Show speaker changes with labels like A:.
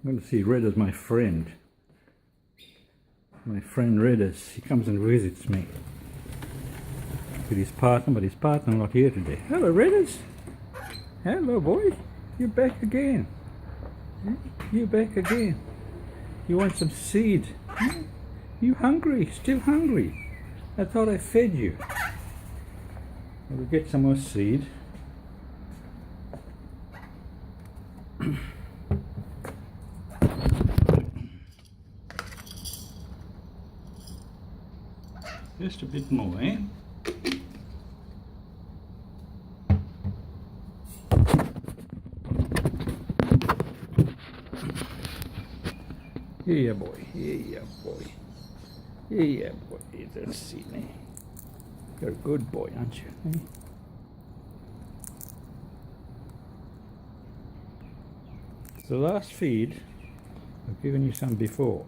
A: I'm going to see Red as my friend. My friend Red as he comes and visits me with his partner, but his partner not here today. Hello, Redders. Hello, boy. You're back again. You're back again. You want some seed? You hungry? Still hungry? I thought I fed you. We'll get some more seed. Just a bit more, eh? Yeah, boy. Yeah, boy. Yeah, boy. Let's see, eh? You're a good boy, aren't you? Eh? The last feed, I've given you some before.